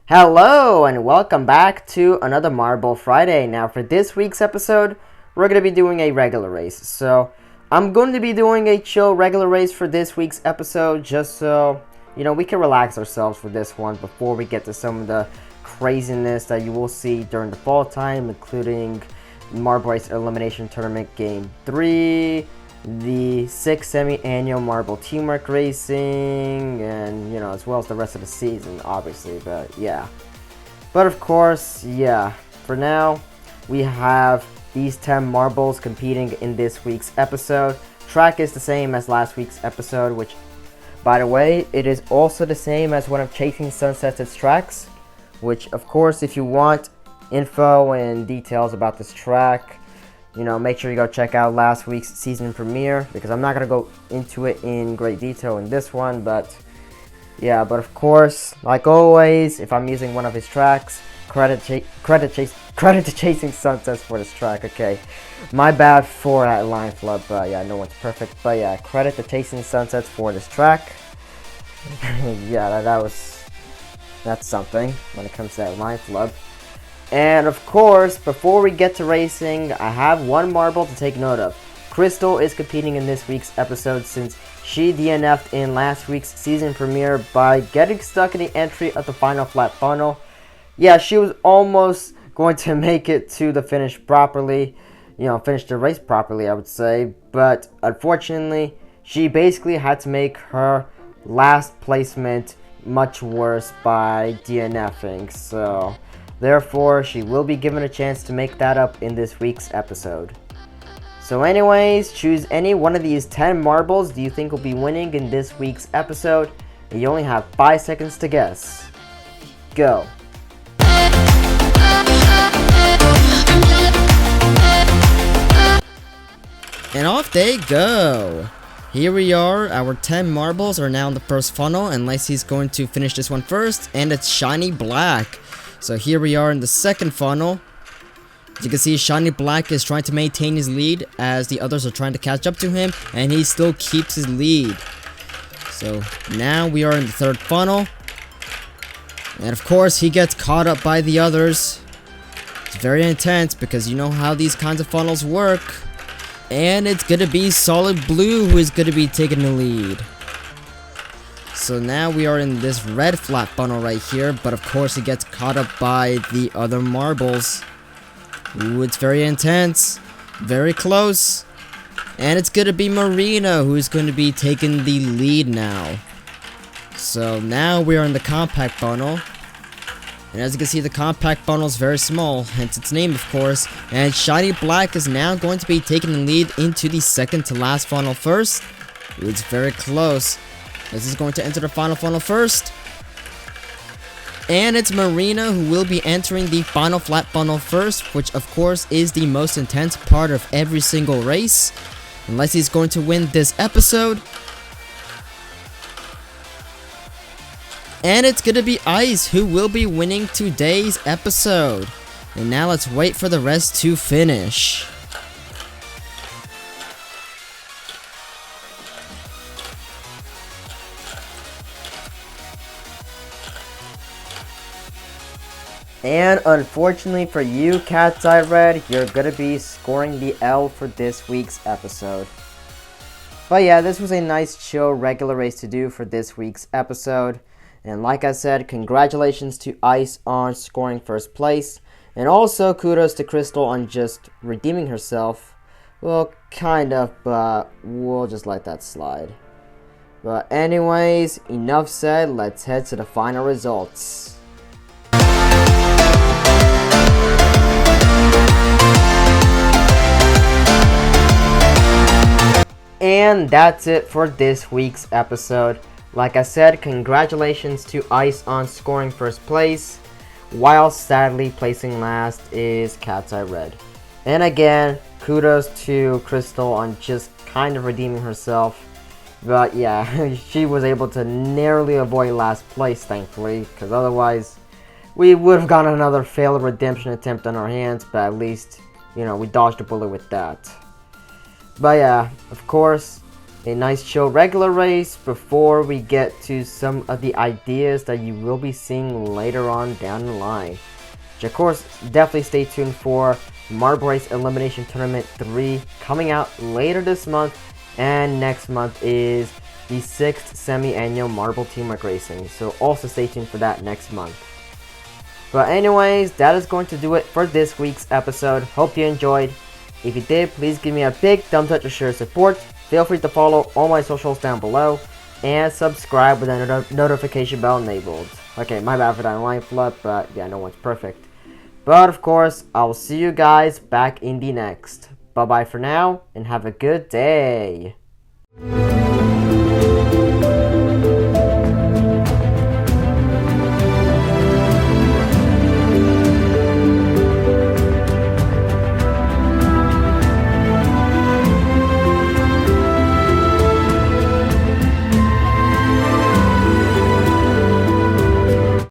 Hello and welcome back to another Marble Friday. Now for this week's episode, we're going to be doing a regular race. So I'm going to be doing a chill regular race for this week's episode just so, we can relax ourselves for this one before we get to some of the craziness that you will see during the fall time, including Marble Race Elimination Tournament Game 3, the 6th semi-annual Marble Teamwork Racing, and, as well as the rest of the season, obviously, but yeah. But of course, for now, we have these 10 marbles competing in this week's episode. Track is the same as last week's episode, which, by the way, it is also the same as one of Chasing Sunset's tracks, which, of course, if you want info and details about this track, make sure you go check out last week's season premiere, because I'm not going to go into it in great detail in this one, but of course, like always, if I'm using one of his tracks, credit to Chasing Sunsets for this track. Okay, my bad for that line flub, but no one's perfect, but credit to Chasing Sunsets for this track. That's something when it comes to that line flub. And of course, before we get to racing, I have one marble to take note of. Crystal is competing in this week's episode since she DNF'd in last week's season premiere by getting stuck in the entry of the final flat funnel. Yeah, she was almost going to make it to the finish properly, finish the race properly, I would say. But unfortunately, she basically had to make her last placement much worse by DNFing, so therefore, she will be given a chance to make that up in this week's episode. So anyways, choose any one of these 10 marbles do you think will be winning in this week's episode. And you only have 5 seconds to guess. Go. And off they go. Here we are, our 10 marbles are now in the first funnel, and Lacey's going to finish this one first, and it's Shiny Black. So here we are in the second funnel. As you can see, Shiny Black is trying to maintain his lead as the others are trying to catch up to him, and he still keeps his lead. So now we are in the third funnel. And of course, he gets caught up by the others. It's very intense because you know how these kinds of funnels work. And it's going to be Solid Blue who is going to be taking the lead. So now we are in this red flat funnel right here, but of course it gets caught up by the other marbles. Ooh, it's very intense, very close, and it's going to be Marina who is going to be taking the lead now. So now we are in the compact funnel, and as you can see, the compact funnel is very small, hence its name, of course, and Shiny Black is now going to be taking the lead into the second to last funnel first. Ooh, it's very close. This is going to enter the final funnel first. And it's Marina who will be entering the final flat funnel first, which of course is the most intense part of every single race. Unless he's going to win this episode. And it's going to be Ice who will be winning today's episode. And now let's wait for the rest to finish. And unfortunately for you, Cat's Eye Red, you're going to be scoring the L for this week's episode. But this was a nice, chill, regular race to do for this week's episode. And like I said, congratulations to Ice on scoring first place. And also kudos to Crystal on just redeeming herself. Well, kind of, but we'll just let that slide. But anyways, enough said, let's head to the final results. And that's it for this week's episode. Like I said, congratulations to Ice on scoring first place, while sadly placing last is Cat's Eye Red. And again, kudos to Crystal on just kind of redeeming herself. But she was able to narrowly avoid last place, thankfully, because otherwise we would have gotten another failed redemption attempt on our hands, but at least, we dodged a bullet with that. But of course, a nice chill regular race before we get to some of the ideas that you will be seeing later on down the line. Which of course, definitely stay tuned for Marble Race Elimination Tournament 3 coming out later this month, and next month is the 6th semi-annual Marble Teamwork Racing, so also stay tuned for that next month. But anyways, that is going to do it for this week's episode. Hope you enjoyed. If you did, please give me a big thumbs up to show your support. Feel free to follow all my socials down below, and subscribe with the notification bell enabled. Okay, my bad for that line flip, but yeah, no one's perfect. But of course, I will see you guys back in the next. Bye bye for now, and have a good day.